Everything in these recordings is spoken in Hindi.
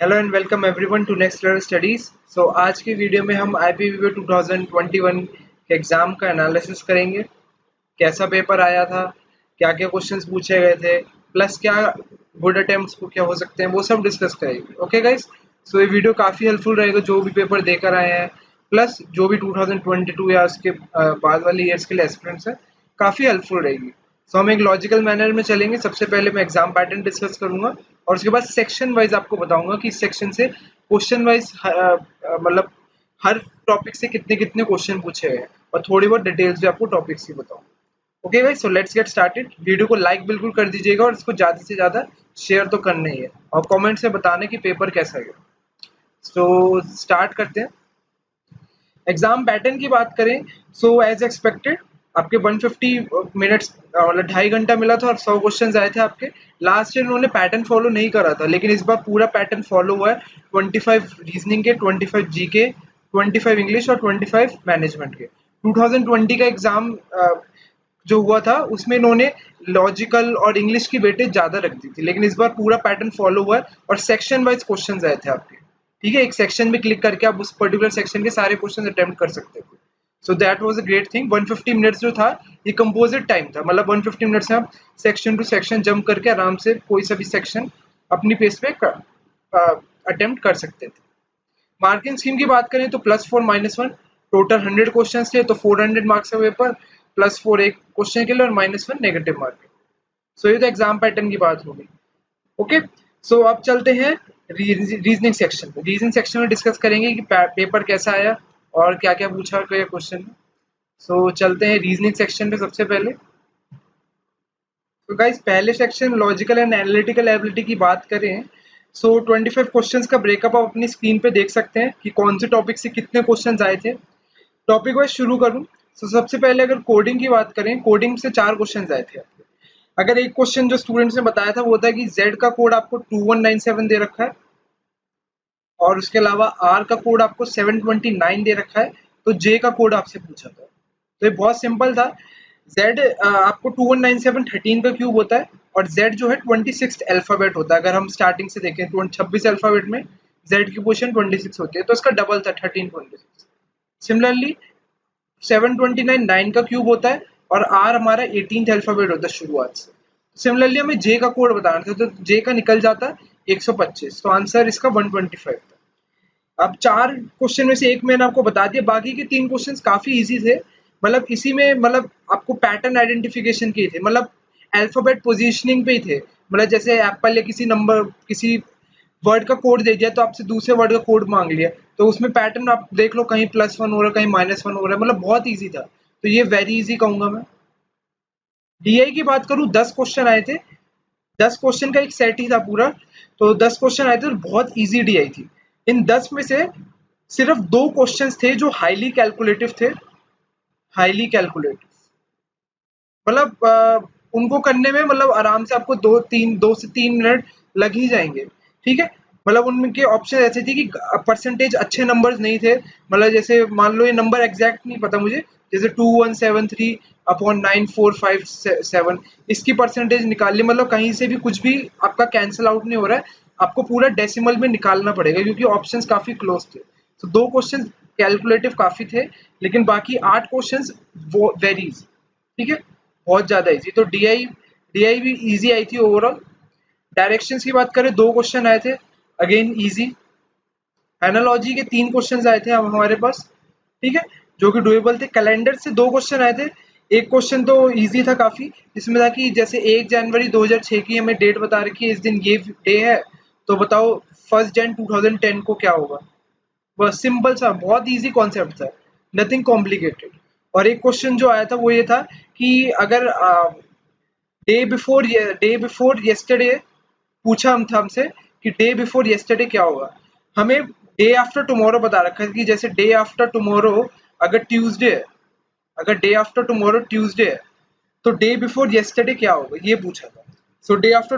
Hello and welcome everyone to next level studies. So आज की वीडियो में हम IPPB 2021 के एग्ज़ाम का एनालिसिस करेंगे। कैसा पेपर आया था, क्या क्या क्वेश्चंस पूछे गए थे, प्लस क्या गुड अटेम्प्ट्स क्या हो सकते हैं, वो सब डिस्कस करेंगे। ओके गाइस, सो ये वीडियो काफ़ी हेल्पफुल रहेगा जो भी पेपर देकर आए हैं, प्लस जो भी 2022 या उसके बाद वाले ईयर्स के लिए एस्पिरेंट्स हैं, काफ़ी हेल्पफुल रहेगी। सो हम एक लॉजिकल मैनर में चलेंगे। सबसे पहले मैं एग्जाम पैटर्न डिस्कस करूंगा और उसके बाद सेक्शन वाइज आपको बताऊंगा कि इस सेक्शन से क्वेश्चन वाइज मतलब हर टॉपिक से कितने कितने क्वेश्चन पूछे गए और थोड़ी बहुत डिटेल्स भी आपको टॉपिक्स की बताऊंगा। Okay guys, so let's get started. Video को लाइक बिल्कुल कर दीजिएगा और इसको ज़्यादा से ज़्यादा शेयर तो करना ही है और कमेंट से बताना कि पेपर कैसा गया। सो स्टार्ट करते हैं। एग्जाम पैटर्न की बात करें सो एज एक्सपेक्टेड आपके 150 मिनट्स मतलब 2.5 घंटा मिला था और 100 क्वेश्चंस आए थे आपके। लास्ट ईयर उन्होंने पैटर्न फॉलो नहीं करा था, लेकिन इस बार पूरा पैटर्न फॉलो हुआ है। 25 रीजनिंग के, 25 जीके, 25 इंग्लिश और 25 मैनेजमेंट के। 2020 का एग्जाम जो हुआ था उसमें इन्होंने लॉजिकल और इंग्लिश की वेटेज ज़्यादा रख दी थी, लेकिन इस बार पूरा पैटर्न फॉलो हुआ है और सेक्शन वाइज क्वेश्चन आए थे आपके। ठीक है, एक सेक्शन में क्लिक करके आप उस पर्टिकुलर सेक्शन के सारे क्वेश्चन अटेम्प्ट कर सकते थे। So that was a great thing. 150 minutes जो था ये कंपोजिट टाइम था, मतलब 150 मिनट्स में आप सेक्शन टू सेक्शन जंप करके आराम से कोई सा भी सेक्शन अपनी पेस पे अटेम्प्ट कर सकते थे। मार्किंग स्कीम की बात करें तो +4 -1 टोटल 100 क्वेश्चन थे तो 400 मार्क्स का पेपर, +4 एक क्वेश्चन के लिए और -1 नेगेटिव मार्किंग। सो ये तो एग्जाम पैटर्न की बात होगी। ओके, सो अब चलते हैं रीजनिंग सेक्शन में। रीजनिंग सेक्शन में डिस्कस करेंगे कि पेपर कैसा आया और क्या क्या पूछा गया क्वेश्चन में। सो चलते हैं रीजनिंग सेक्शन पे सबसे पहले। तो गाइस पहले section logical and analytical ability की बात करें सो 25 क्वेश्चंस का ब्रेकअप आप अपनी स्क्रीन पे देख सकते हैं कि कौन से टॉपिक से कितने क्वेश्चंस आए थे। टॉपिक वाइज शुरू करूं तो सबसे पहले अगर कोडिंग की बात करें, कोडिंग से 4 क्वेश्चंस आए थे। अगर एक क्वेश्चन जो स्टूडेंट्स ने बताया था वो था कि Z का कोड आपको 2197 दे रखा है और उसके अलावा R का कोड आपको 729 दे रखा है, तो J का कोड आपसे पूछा था। तो ये बहुत सिंपल था। Z आपको 2197 13 का क्यूब होता है और Z जो है 26th अल्फाबेट होता है। अगर हम स्टार्टिंग से देखें 26 अल्फाबेट में Z की पोजीशन 26 होती है, तो इसका डबल था 1326। सिमिलरली 729 9 का क्यूब होता है और R हमारा 18th अल्फाबेट होता है शुरुआत से। सिमिलरली हमें J का कोड बताना था, तो J का निकल जाता 125, तो आंसर इसका 125 था। अब 4 क्वेश्चन में से एक मैंने आपको बता दिया, बाकी के 3 क्वेश्चंस काफी इजी थे। मतलब इसी में मतलब आपको पैटर्न आइडेंटिफिकेशन के थे, मतलब अल्फाबेट पोजीशनिंग पे ही थे। मतलब जैसे एप्पल या किसी नंबर किसी वर्ड का कोड दे दिया तो आपसे दूसरे वर्ड का कोड मांग लिया, तो उसमें पैटर्न आप देख लो, कहीं +1 हो रहा है, कहीं -1 हो रहा है, मतलब बहुत ईजी था। तो ये वेरी इजी कहूंगा मैं। डीआई की बात करूं 10 क्वेश्चन आए थे। 10 क्वेश्चन का एक सेट ही था पूरा, तो 10 क्वेश्चन आए थे और बहुत इजी डीआई थी। इन 10 में से सिर्फ 2 क्वेश्चंस थे जो हाईली कैलकुलेटिव थे। हाईली कैलकुलेटिव मतलब उनको करने में मतलब आराम से आपको 2 से 3 मिनट लग ही जाएंगे। ठीक है, मतलब उनके ऑप्शन ऐसे थे कि परसेंटेज अच्छे नंबर्स नहीं थे। मतलब जैसे मान लो, ये नंबर एग्जैक्ट नहीं पता मुझे, जैसे 2173 अपॉन 9457 इसकी परसेंटेज निकाल ली। मतलब कहीं से भी कुछ भी आपका कैंसिल आउट नहीं हो रहा है, आपको पूरा डेसिमल में निकालना पड़ेगा क्योंकि ऑप्शंस काफी क्लोज थे। तो 2 क्वेश्चन कैलकुलेटिव काफी थे, लेकिन बाकी 8 क्वेश्चंस वो वेरीज। ठीक है, बहुत ज्यादा इजी। तो डीआई भी इजी आई थी ओवरऑल। डायरेक्शंस की बात करें 2 क्वेश्चन आए थे, अगेन इजी। एनालॉजी के 3 क्वेश्चन आए थे हमारे पास, ठीक है, जो कि डुएबल थे। कैलेंडर से 2 क्वेश्चन आए थे। एक क्वेश्चन तो इजी था काफी, जिसमें था कि जैसे 1 जनवरी 2006 की हमें डेट बता रखी है, इस दिन ये डे है, तो बताओ 1 जन 2010 को क्या होगा। बस सिंपल सा, बहुत इजी कॉन्सेप्ट था, नथिंग कॉम्प्लिकेटेड। और एक क्वेश्चन जो आया था वो ये था कि अगर डे बिफोर येस्टरडे पूछा हम था हमसे कि डे बिफोर येस्टरडे क्या होगा। हमें डे आफ्टर टुमारो बता रखा है कि जैसे डे आफ्टर टुमारो अगर ट्यूसडे है, अगर डे आफ्टर टुमारो ट्यूसडे है, तो डे बिफोर येस्टरडे क्या होगा, ये पूछा था। सो डे आफ्टर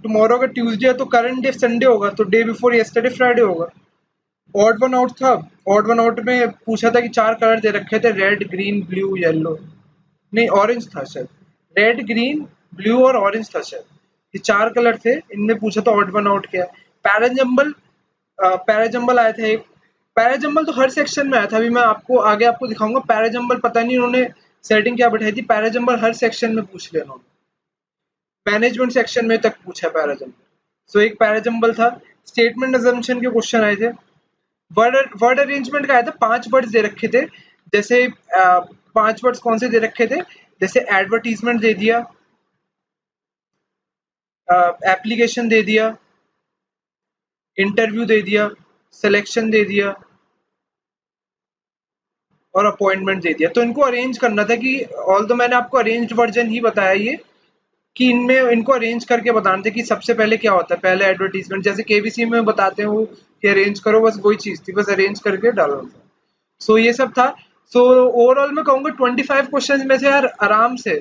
टुमारो अगर ट्यूसडे है तो करंट डे संडे होगा, तो डे बिफोर येस्टरडे फ्राइडे होगा। ऑड वन आउट था। ऑड वन आउट में पूछा था कि 4 कलर दे रखे थे, रेड ग्रीन ब्लू येलो, नहीं ऑरेंज था शायद, रेड ग्रीन ब्लू और ऑरेंज था शायद, ये 4 कलर थे। इनमें पूछा था ऑड वन आउट क्या है। पैराजम्बल, पैराजम्बल आया था एक। पैराजम्बल तो हर सेक्शन में आया था, अभी मैं आपको आगे आपको दिखाऊंगा। पैराजम्बल पता नहीं उन्होंने सेटिंग क्या बैठाई थी, पैराजम्बल हर सेक्शन में पूछ लिया उन्होंने, मैनेजमेंट सेक्शन में तक पूछा पैराजम्बल। सो एक पैराजम्बल था। स्टेटमेंट अजम्पशन के क्वेश्चन आए थे। वर्ड वर्ड अरेंजमेंट का आया था, 5 वर्ड्स दे रखे थे। जैसे 5 वर्ड्स कौन से दे रखे थे, जैसे एडवर्टीजमेंट दे दिया, एप्लीकेशन दे दिया, इंटरव्यू दे दिया, सिलेक्शन दे दिया और अपॉइंटमेंट दे दिया। तो इनको अरेंज करना था कि ऑल तो मैंने आपको अरेंज्ड वर्जन ही बताया ये, कि इनमें इनको अरेंज करके बताना था कि सबसे पहले क्या होता है, पहले एडवर्टीजमेंट, जैसे केबीसी में बताते हैं वो कि अरेंज करो, बस वही चीज थी, बस अरेंज करके डालो था। सो ये सब था। सो ओवरऑल मैं कहूँगा 25 क्वेश्चन में से यार आराम से,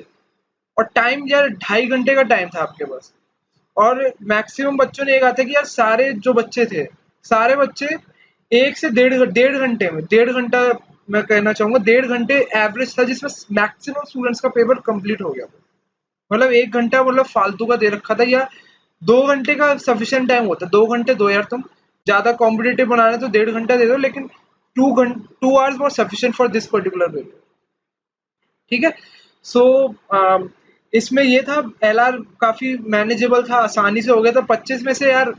और टाइम यार 2.5 घंटे का टाइम था आपके पास। और मैक्सिमम बच्चों ने ये कहा था कि यार सारे जो बच्चे थे, सारे बच्चे 1 से 1.5 घंटे में, 1.5 घंटा मैं कहना चाहूंगा, 1.5 घंटे एवरेज था जिसमें मैक्सिमम स्टूडेंट्स का पेपर कंप्लीट हो गया। मतलब 1 घंटा मतलब फालतू का दे रखा था, या 2 घंटे का सफिशियंट टाइम होता है। 2 घंटे दो यार, तुम ज्यादा कॉम्पिटेटिव बना रहे तो 1.5 घंटा दे दो, लेकिन 2 hours was sufficient for this particular paper. ठीक है। सो इसमें ये था, एलआर काफी मैनेजेबल था, आसानी से हो गया था। 25 में से यार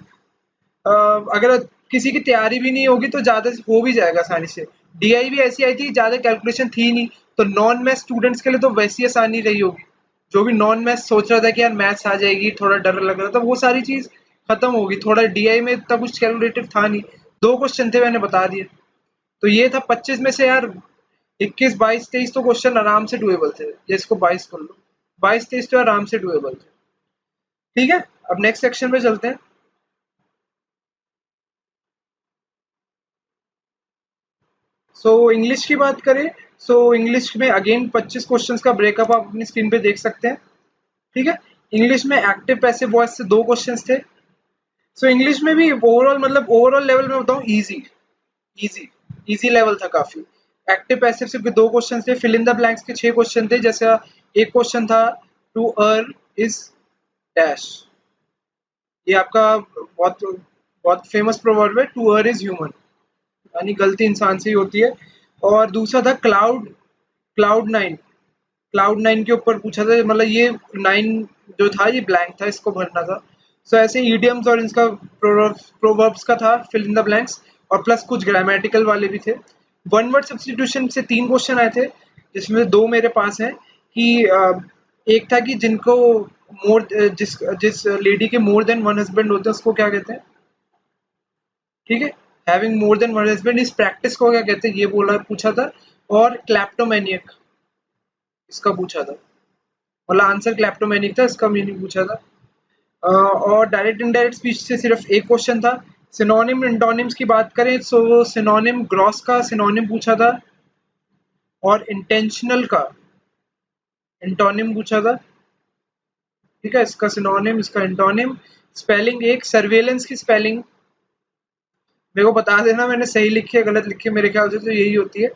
अगर किसी की तैयारी भी नहीं होगी तो ज्यादा हो भी जाएगा आसानी से। डीआई भी ऐसी आई थी, ज्यादा कैलकुलेशन थी नहीं, तो नॉन मैथ स्टूडेंट्स के लिए तो वैसी आसानी रही होगी। जो भी नॉन मैथ सोच रहा था कि यार मैथ्स आ जाएगी, थोड़ा डर लग रहा था, वो सारी चीज खत्म होगी। थोड़ा डीआई में इतना कुछ कैलकुलेटिव था नहीं, 2 क्वेश्चन थे मैंने बता दिए। तो ये था 25 में से यार 21, 22, 23 तो क्वेश्चन आराम से डुएबल थे, जिसको 22 कर लो, 22, 23 तो आराम से डुएबल थे। ठीक है, अब नेक्स्ट सेक्शन पे चलते हैं। सो इंग्लिश की बात करें, सो इंग्लिश में अगेन 25 क्वेश्चंस का ब्रेकअप आप अपनी स्क्रीन पे देख सकते हैं। ठीक है। इंग्लिश में एक्टिव पैसिव वॉइस से 2 क्वेश्चंस थे। सो इंग्लिश में भी ओवरऑल, मतलब ओवरऑल लेवल में बताऊं, इजी इजी इजी लेवल था काफी। एक्टिव पैसिव सिर्फ 2 क्वेश्चन थे, फिल इन द ब्लैंक्स के 6 क्वेश्चन थे। जैसे एक क्वेश्चन था, टू अर्न इज डैश, ये आपका बहुत बहुत फेमस प्रोवर्ब है, टू अर्न इज ह्यूमन, यानी गलती इंसान से ही होती है। और दूसरा था cloud cloud nine, cloud nine के ऊपर पूछा था, मतलब ये 9 जो था ये ब्लैंक था, इसको भरना था। सो ऐसे ईडियम्स और इसका प्रोवर्ब्स का था, फिल इन द ब्लैंक्स, और प्लस कुछ ग्रामेटिकल वाले भी थे। वन वर्ड सब्सटीट्यूशन से 3 क्वेश्चन आए थे, जिसमें 2 मेरे पास हैं। कि एक था कि जिनको मोर जिस जिस लेडी के मोर देन वन हस्बैंड होते हैं उसको क्या कहते हैं। ठीक है, having more than one husband इस प्रैक्टिस को क्या कहते हैं, ये बोला पूछा था। और क्लैप्टोमैनियक, इसका पूछा था, मतलब आंसर क्लैप्टोमैनिक था, इसका मीनिंग पूछा था। और डायरेक्ट इनडायरेक्ट स्पीच से सिर्फ एक क्वेश्चन था। सिनोनिम इंटोनिम्स की बात करें, सो सिनोनिम ग्रॉस का सिनोनिम पूछा था, और इंटेंशनल का इंटोनिम पूछा था। ठीक है, इसका सिनोनिम, इसका इंटोनिम। स्पेलिंग एक, सर्वेलेंस की स्पेलिंग मेरे को बता देना मैंने सही लिखी है गलत लिखी है, मेरे ख्याल से तो यही होती है।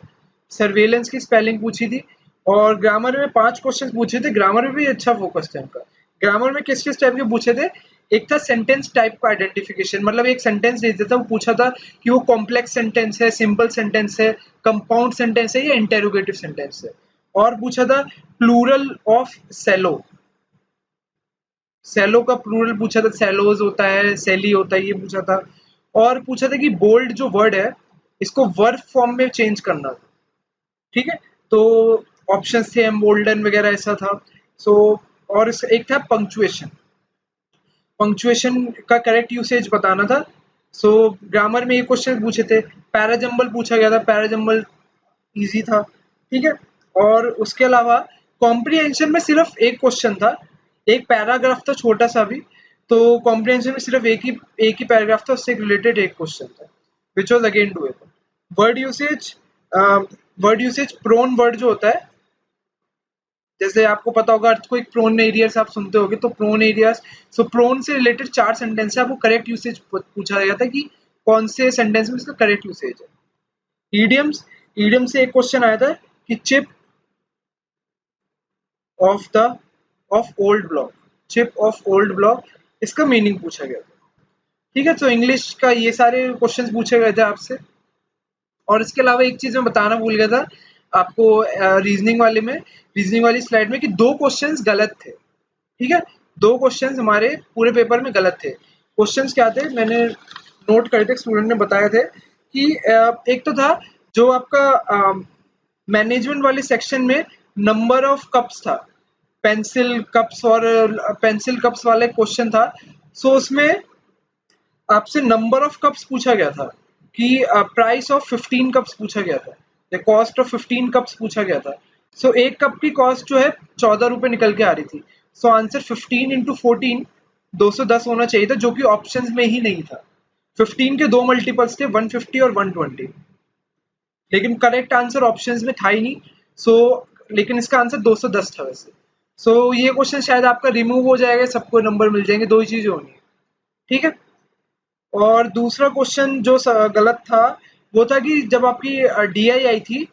सर्वेलेंस की स्पेलिंग पूछी थी। और ग्रामर में 5 क्वेश्चन पूछे थे, ग्रामर में भी अच्छा फोकस था इनका। ग्रामर में किस किस टाइप के पूछे थे, एक था सेंटेंस टाइप का आइडेंटिफिकेशन, मतलब एक सेंटेंस दे देता, वो पूछा था कि वो कॉम्प्लेक्स सेंटेंस है, सिंपल सेंटेंस है, कंपाउंड सेंटेंस है, या इंटेरोगेटिव सेंटेंस है। और पूछा था प्लूरल ऑफ सेलो, सेलो का प्लूरल पूछा था, सेलोज होता है, सेली होता है, ये पूछा था। और पूछा था कि बोल्ड जो वर्ड है इसको वर्ब फॉर्म में चेंज करना। ठीक है, तो ऑप्शंस थे एम्बोल्डन वगैरह ऐसा था। सो और एक था पंक्चुएशन, पंक्चुएशन का करेक्ट यूसेज बताना था। सो ग्रामर में ये क्वेश्चन पूछे थे। पैराजम्बल पूछा गया था, पैराजम्बल इजी था। ठीक है, और उसके अलावा कॉम्प्रिहेंशन में सिर्फ एक क्वेश्चन था, एक पैराग्राफ था छोटा सा भी। तो कॉम्प्रिहेंशन में सिर्फ एक ही पैराग्राफ था, उससे रिलेटेड एक क्वेश्चन था, which was again doable. Word usage, word usage prone word जो होता है, जैसे आपको पता होगा अर्थक्वेक प्रोन एरियाज आप सुनते होगे, तो प्रोन एरियाज, सो प्रोन से रिलेटेड 4 सेंटेंस है, आपको करेक्ट यूसेज पूछा गया था कि कौन से सेंटेंस में इसका करेक्ट यूसेज है। ईडियम्स, ईडियम से एक क्वेश्चन आया था कि chip off the of old block, chip off old block, इसका मीनिंग पूछा गया था। ठीक है, तो इंग्लिश का ये सारे क्वेश्चंस पूछे गए थे आपसे। और इसके अलावा एक चीज मैं बताना भूल गया था आपको, रीजनिंग वाली स्लाइड में, कि दो क्वेश्चंस गलत थे। ठीक है, दो क्वेश्चंस हमारे पूरे पेपर में गलत थे। क्वेश्चंस क्या थे, मैंने नोट करे थे, स्टूडेंट ने बताए थे कि एक तो था जो आपका मैनेजमेंट वाले सेक्शन में नंबर ऑफ कप्स था, पेंसिल कप्स वाला क्वेश्चन था। सो उसमें आपसे नंबर ऑफ कप्स पूछा गया था कि प्राइस ऑफ 15 कप्स पूछा गया था, या कॉस्ट ऑफ 15 कप्स पूछा गया था। सो एक कप की कॉस्ट जो है 14 रुपए निकल के आ रही थी। सो आंसर 15 इंटू 14 210 होना चाहिए था, जो कि ऑप्शंस में ही नहीं था। 15 के दो मल्टीपल्स थे, 150 और 120, लेकिन करेक्ट आंसर ऑप्शंस में था ही नहीं। सो लेकिन इसका आंसर 210 था वैसे। सो ये क्वेश्चन शायद आपका रिमूव हो जाएगा, सबको नंबर मिल जाएंगे, दो ही चीजें होनी है। ठीक है, और दूसरा क्वेश्चन जो गलत था वो था कि जब आपकी डीआई आई थी,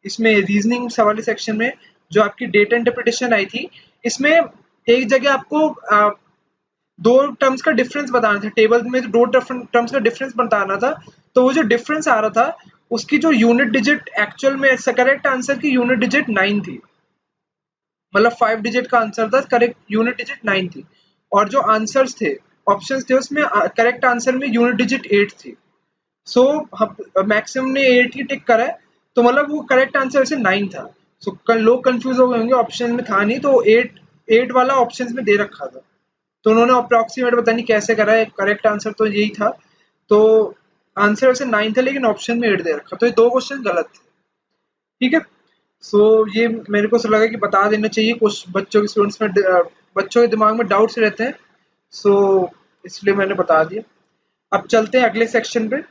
इसमें रीजनिंग वाले सेक्शन में जो आपकी डेटा इंटरप्रिटेशन आई थी, इसमें एक जगह आपको दो टर्म्स का डिफरेंस बताना था, टेबल में जो दो टर्म्स का डिफरेंस बताना था। तो वो जो डिफरेंस आ रहा था उसकी जो यूनिट डिजिट एक्चुअल में करेक्ट आंसर की यूनिट डिजिट 9 थी, मतलब 5 डिजिट का आंसर था, करेक्ट यूनिट डिजिट 9 थी। और जो आंसर्स थे, ऑप्शंस थे, उसमें करेक्ट आंसर में यूनिट डिजिट 8 थी। सो मैक्सिमम ने 8 ही टिक करा है, तो मतलब वो करेक्ट आंसर से 9 था। सो लोग कंफ्यूज हो गए होंगे, ऑप्शन में था नहीं, तो 8 वाला ऑप्शंस में दे रखा था। तो उन्होंने अप्रॉक्सीमेट पता नहीं कैसे करा है, करेक्ट आंसर तो यही था। तो आंसर वैसे 9 था, लेकिन ऑप्शन में 8 दे रखा, तो ये दो क्वेश्चन गलत थे। ठीक है, सो ये मेरे को लगा कि बता देना चाहिए, कुछ बच्चों के स्टूडेंट्स में बच्चों के दिमाग में डाउट्स रहते हैं। सो इसलिए मैंने बता दिया। अब चलते हैं अगले सेक्शन पे।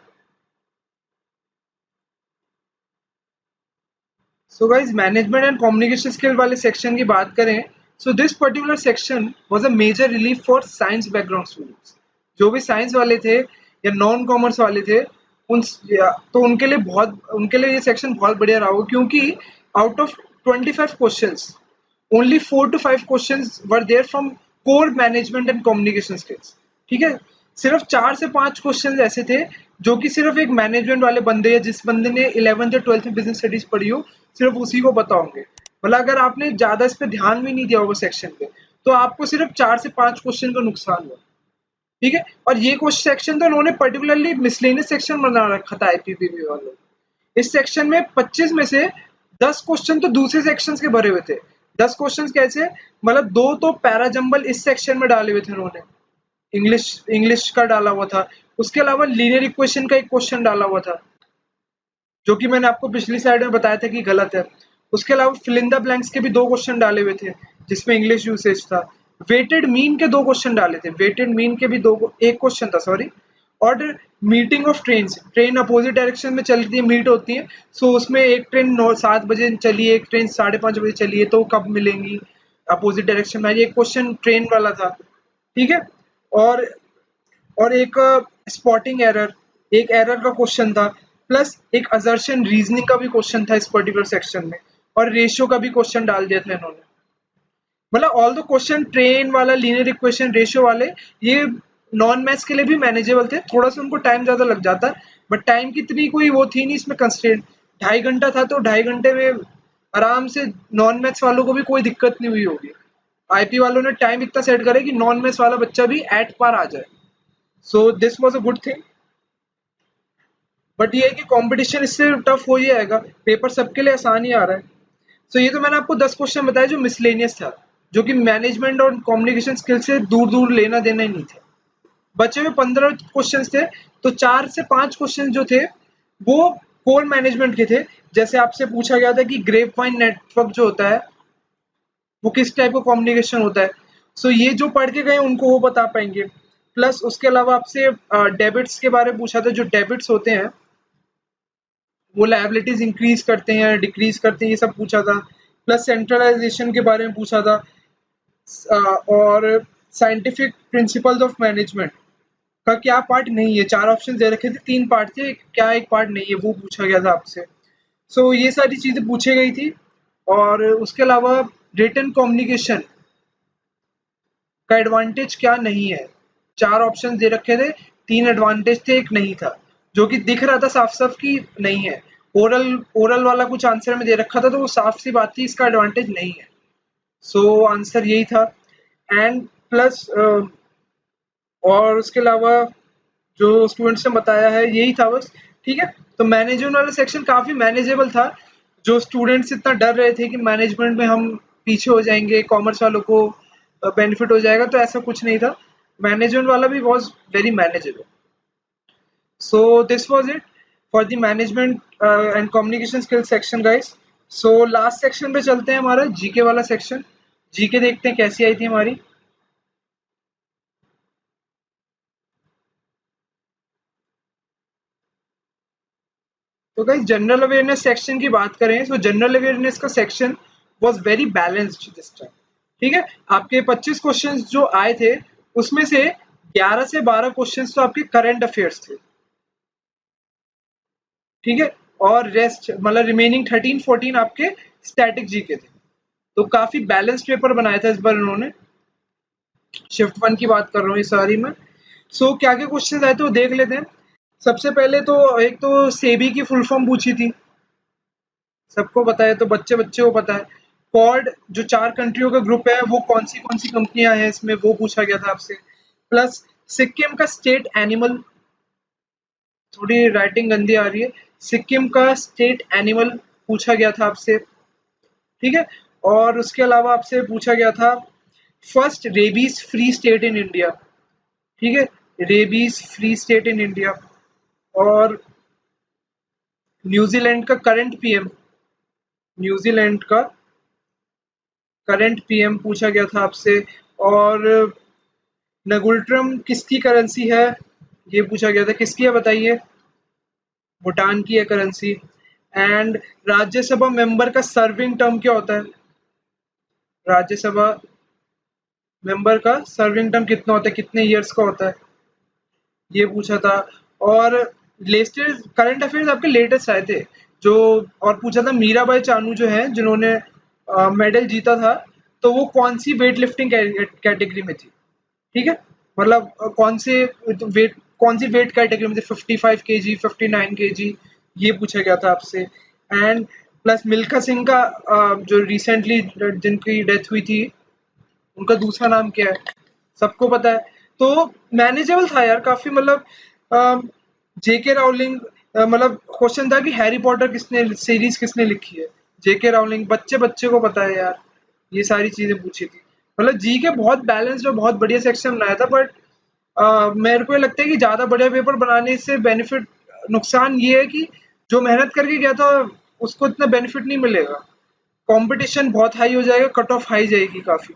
So guys, management and communication skill वाले सेक्शन की बात करें, so this particular section was a major relief for science background students. जो भी साइंस वाले थे या नॉन कॉमर्स वाले थे, तो उनके लिए ये सेक्शन बहुत बढ़िया रहा होगा, क्योंकि out of 25 questions, only 4 to 5 questions were there from core management and communication skills. ठीक है, सिर्फ 4 से 5 क्वेश्चंस ऐसे थे जो कि सिर्फ एक मैनेजमेंट वाले बंदे, या जिस बंदे ने 11th या 12th में बिजनेस स्टडीज पढ़ी हो, सिर्फ उसी को पता होंगे। मतलब अगर आपने ज्यादा इस पे ध्यान भी नहीं दिया होगा सेक्शन पे, तो आपको सिर्फ 4 से 5 क्वेश्चन का नुकसान हुआ। ठीक है, और ये क्वेश्चन सेक्शन तो उन्होंने पर्टिकुलरली मिसलेनियस सेक्शन बना रखा था आईपीपीबी वालों। इस सेक्शन में 25 में से 10 क्वेश्चन तो दूसरे सेक्शंस के भरे हुए थे। 10 क्वेश्चन कैसे, मतलब दो तो पैराजंबल इस सेक्शन में डाले हुए थे उन्होंने, इंग्लिश इंग्लिश का डाला हुआ था। उसके अलावा लीनियर इक्वेशन का एक क्वेश्चन डाला हुआ था, जो कि मैंने आपको पिछली स्लाइड में बताया था कि गलत है। उसके अलावा फिल इन द ब्लैंक्स के भी दो क्वेश्चन डाले हुए थे, जिसमें इंग्लिश यूसेज था। वेटेड मीन के दो क्वेश्चन डाले थे, वेटेड मीन के भी दो, एक क्वेश्चन था सॉरी। और meeting of train opposite direction में चलती है, मीट होती है। सो उसमें एक ट्रेन 7 बजे चली, एक ट्रेन 5:30 बजे चली है, तो कब मिलेंगी अपोजिट डायरेक्शन में, ये क्वेश्चन ट्रेन वाला था। ठीक है, और एक स्पॉटिंग एरर, एक एरर का क्वेश्चन था, प्लस एक असर्शन रीजनिंग का भी क्वेश्चन था इस पर्टिकुलर सेक्शन में, और रेशियो का भी क्वेश्चन डाल दिया था इन्होंने। मतलब ऑल द क्वेश्चन ट्रेन वाला, लीनियर इक्वेशन, रेशियो वाले, ये नॉन मैथ्स के लिए भी मैनेजेबल थे। थोड़ा सा उनको टाइम ज्यादा लग जाता है, बट टाइम की इतनी कोई वो थी नहीं इसमें कंस्ट्रेंट। 2.5 घंटा था, तो 2.5 घंटे में आराम से नॉन मैथ्स वालों को भी कोई दिक्कत नहीं हुई होगी। आईपी वालों ने टाइम इतना सेट करे कि नॉन मैथ्स वाला बच्चा भी एट पार आ जाए। So this was a good thing. But ये है कि कंपटीशन इससे टफ हो ही आएगा, पेपर सबके लिए आसान ही आ रहा है। सो ये तो मैंने आपको 10 क्वेश्चन बताया जो मिसलेनियस था, जो कि मैनेजमेंट और कम्युनिकेशन स्किल से दूर दूर लेना देना ही नहीं था। बचे हुए 15 क्वेश्चन थे, तो 4 से 5 क्वेश्चन जो थे वो कोर मैनेजमेंट के थे। जैसे आपसे पूछा गया था कि ग्रेप वाइन नेटवर्क जो होता है वो किस टाइप का कम्युनिकेशन होता है। सो ये जो पढ़ के गए उनको वो बता पाएंगे। प्लस उसके अलावा आपसे डेबिट्स के बारे में पूछा था, जो डेबिट्स होते हैं वो लायबिलिटीज इंक्रीज करते हैं, डिक्रीज करते हैं, ये सब पूछा था। प्लस सेंट्रलाइजेशन के बारे में पूछा था, और साइंटिफिक प्रिंसिपल्स ऑफ मैनेजमेंट का क्या पार्ट नहीं है। 4 ऑप्शन दे रखे थे, 3 पार्ट थे, क्या एक पार्ट नहीं है, वो पूछा गया था आपसे। सो ये सारी चीजें पूछी गई थी। और उसके अलावा रिटन कम्युनिकेशन का एडवांटेज क्या नहीं है, 4 ऑप्शन दे रखे थे। 3 एडवांटेज थे, एक नहीं था, जो कि दिख रहा था साफ साफ कि नहीं है। ओरल ओरल वाला कुछ आंसर में दे रखा था, तो वो साफ सी बात थी इसका एडवांटेज नहीं है। सो आंसर यही था। एंड प्लस और उसके अलावा जो स्टूडेंट्स ने बताया है यही था बस। ठीक है, तो मैनेजमेंट वाला सेक्शन काफी मैनेजेबल था। जो स्टूडेंट्स इतना डर रहे थे कि मैनेजमेंट में हम पीछे हो जाएंगे, कॉमर्स वालों को बेनिफिट हो जाएगा, तो ऐसा कुछ नहीं था। मैनेजमेंट वाला भी was very manageable. So this was it for the management and communication skills section guys. So last section पे चलते हैं, हमारा जीके वाला सेक्शन। जीके देखते हैं कैसी आई थी हमारी। तो गाइस जनरल अवेयरनेस सेक्शन की बात करें, तो जनरल अवेयरनेस का section was very balanced this time. ठीक है, आपके 25 क्वेश्चंस जो आए थे, उसमें से 11 से 12 क्वेश्चंस तो आपके करंट अफेयर्स थे। ठीक है, और रेस्ट मतलब रिमेनिंग 13-14 आपके स्टैटिक जीके थे। तो काफी बैलेंस्ड पेपर बनाया था इस बार इन्होंने। शिफ्ट 1 की बात कर रहा हूँ इस सारी में। सो क्या क्या क्वेश्चंस आए थे वो देख लेते हैं। सबसे पहले तो एक तो सेबी की फुल फॉर्म पूछी थी, सबको पता है, तो बच्चे बच्चे को पता है। क्वाड जो 4 कंट्रियों का ग्रुप है, वो कौन सी कंपनियां हैं इसमें, वो पूछा गया था आपसे। प्लस सिक्किम का स्टेट एनिमल, थोड़ी राइटिंग गंदी आ रही है, सिक्किम का स्टेट एनिमल पूछा गया था आपसे। ठीक है, और उसके अलावा आपसे पूछा गया था first rabies free state in India. ठीक है, rabies free state in India. और न्यूजीलैंड का करंट पीएम, न्यूजीलैंड का करंट पीएम पूछा गया था आपसे। और नगुल्ट्रम किसकी करेंसी है, ये पूछा गया था, किसकी है बताइए। भूटान की है करेंसी। एंड राज्यसभा मेंबर का सर्विंग टर्म क्या होता है, राज्यसभा मेंबर का सर्विंग टर्म कितना होता है, कितने इयर्स का होता है, ये पूछा था। और लेटेस्ट करंट अफेयर्स आपके लेटेस्ट आए थे जो, और पूछा था मीराबाई चानू जो है जिन्होंने मेडल जीता था, तो वो कौन सी वेट लिफ्टिंग कैटेगरी में थी। ठीक है, मतलब कौन सी वेट कैटेगरी में थी, 55 kg, 59 kg, ये पूछा गया था आपसे। एंड प्लस मिल्खा सिंह का जो रिसेंटली जिनकी डेथ हुई थी, उनका दूसरा नाम क्या है, सबको पता है। तो मैनेजेबल था यार काफी, मतलब जेके रावलिंग, मतलब क्वेश्चन था कि हैरी पॉटर किसने सीरीज किसने लिखी है, जेके रावलिंग, बच्चे बच्चे को पता है यार, ये सारी चीजें पूछी थी। मतलब जी के बहुत बैलेंस्ड और बहुत बढ़िया सेक्शन बनाया था। बट मेरे को ये लगता है कि ज्यादा बढ़िया पेपर बनाने से बेनिफिट, नुकसान ये है कि जो मेहनत करके गया था उसको इतना बेनिफिट नहीं मिलेगा। कंपटीशन बहुत हाई हो जाएगा, कट ऑफ हाई जाएगी काफी।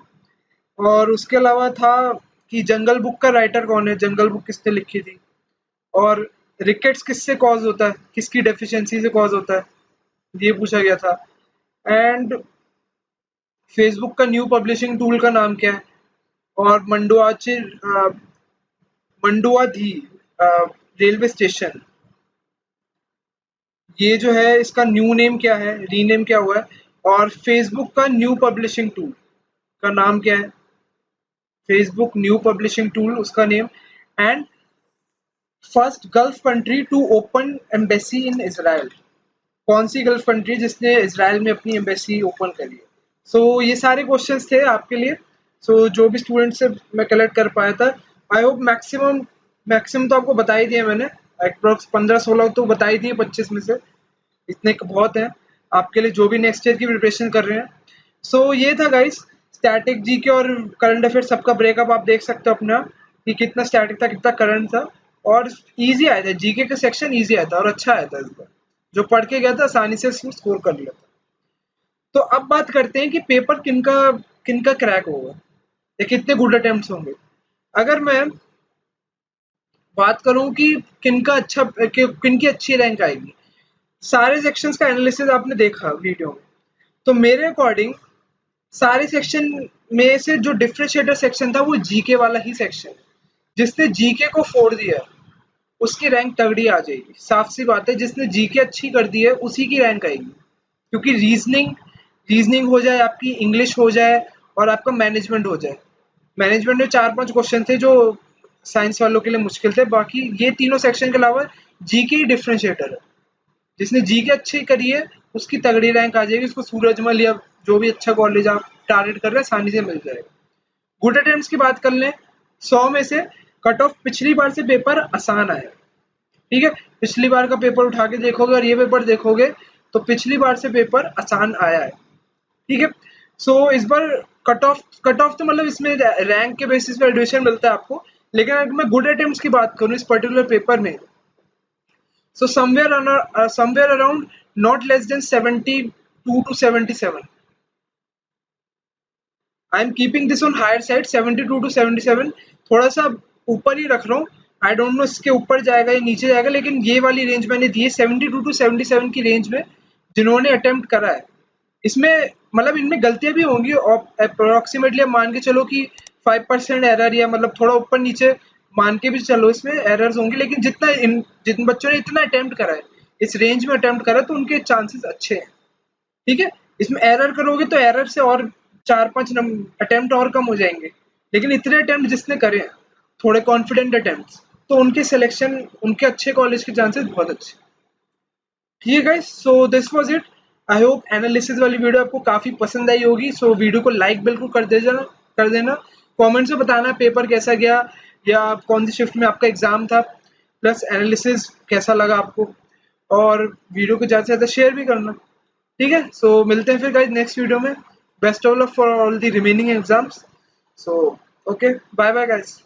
और उसके अलावा था कि जंगल बुक का राइटर कौन है, जंगल बुक किसने लिखी थी, और रिकेट्स किससे कॉज होता है, किसकी डेफिशिएंसी से कॉज होता है, ये पूछा गया था। एंड फेसबुक का न्यू पब्लिशिंग टूल का नाम क्या है, और मंडुआधी रेलवे स्टेशन, ये जो है इसका न्यू नेम क्या है, रीनेम क्या हुआ है। और फेसबुक का न्यू पब्लिशिंग टूल का नाम क्या है, फेसबुक न्यू पब्लिशिंग टूल उसका name. And first gulf country to open embassy in Israel, कौन सी गल्फ कंट्री जिसने इसराइल में अपनी एम्बेसी ओपन करी है। सो ये सारे क्वेश्चंस थे आपके लिए। जो भी स्टूडेंट से मैं कलेक्ट कर पाया था, आई होप मैक्सिमम मैक्सिमम तो आपको बता ही दिया मैंने, अप्रोक्स 15-16 तो बता ही दिए 25 में से, इतने बहुत हैं आपके लिए जो भी नेक्स्ट ईयर की प्रिपरेशन कर रहे हैं। ये था गाइस, स्टैटिक जीके और करंट अफेयर सबका ब्रेकअप आप देख सकते हो अपना, कि कितना स्टैटिक था कितना करंट था। और इजी आया था, जीके का सेक्शन इजी आया था और अच्छा आया था इस बार, जो पढ़ के गया था आसानी से स्कोर कर लिया था। तो अब बात करते हैं कि पेपर किनका किनका क्रैक होगा या कितने गुड अटेम्प्ट्स होंगे। अगर मैं बात करूं कि किनका अच्छा किनकी अच्छी रैंक आएगी, सारे सेक्शंस का एनालिसिस आपने देखा वीडियो में, तो मेरे अकॉर्डिंग सारे सेक्शन में से जो डिफरेंशिएटर सेक्शन था वो जीके वाला ही सेक्शन, जिसने जीके को फोड़ दिया उसकी रैंक तगड़ी आ जाएगी। साफ सी बात है, जिसने जीके अच्छी कर दी है उसी की रैंक आएगी, क्योंकि रीजनिंग रीजनिंग हो जाए आपकी, इंग्लिश हो जाए और आपका मैनेजमेंट हो जाए। मैनेजमेंट में 4-5 क्वेश्चन थे जो साइंस वालों के लिए मुश्किल थे। बाकी ये तीनों सेक्शन के अलावा जी की डिफरेंशिएटर है, जिसने जी के अच्छी करी है उसकी तगड़ी रैंक आ जाएगी, उसको सूरजमल या जो भी अच्छा कॉलेज आप टारगेट कर रहे हैं आसानी से मिल जाएगा। गुड अटेम्प्ट्स की बात कर लें, 100 में से कट ऑफ पिछली बार से पेपर आसान आया, ठीक है। पिछली बार का पेपर उठा के देखोगे और ये पेपर देखोगे तो पिछली बार से पेपर आसान आया है, ठीक है। सो इस बार कट ऑफ तो मतलब इसमें रैंक के बेसिस पे एडमिशन मिलता है आपको, लेकिन अगर मैं गुड अटेम्प्ट्स की बात करूँ इस पर्टिकुलर पेपर में, so somewhere around not less than 72 to 77, I am keeping this on higher side, 72 to 77 थोड़ा सा ऊपर ही रख रहा हूँ। आई डोंट नो इसके ऊपर जाएगा या नीचे जाएगा, लेकिन ये वाली रेंज मैंने दी है 72 to 77 की रेंज में जिन्होंने अटेम्प्ट करा है। इसमें मतलब इनमें गलतियां भी होंगी, अप्रोक्सीमेटली मान के चलो कि 5% एरर या मतलब थोड़ा ऊपर नीचे मान के भी चलो इसमें एरर्स होंगे, लेकिन जिन बच्चों ने इतना अटेम्प्ट करा है, इस रेंज में अटेम्प्ट करा है, तो उनके चांसेस अच्छे हैं, ठीक है। इसमें एरर करोगे तो एरर से और 4-5 अटेम्प्ट और कम हो जाएंगे, लेकिन इतने अटेम्प्ट जिसने करे हैं, थोड़े कॉन्फिडेंट अटेम्प्ट, तो उनके सिलेक्शन, उनके अच्छे कॉलेज के चांसेस बहुत अच्छे। ठीक है guys, so this was it. I hope analysis वाली वीडियो आपको काफी पसंद आई होगी। सो वीडियो को लाइक बिल्कुल कर देना। कमेंट्स में बताना पेपर कैसा गया या कौन सी शिफ्ट में आपका एग्जाम था, प्लस एनालिसिस कैसा लगा आपको, और वीडियो को ज़्यादा से ज़्यादा शेयर भी करना, ठीक है। सो मिलते हैं फिर गाइस नेक्स्ट वीडियो में। Best of luck for all the remaining exams. So okay, bye bye guys.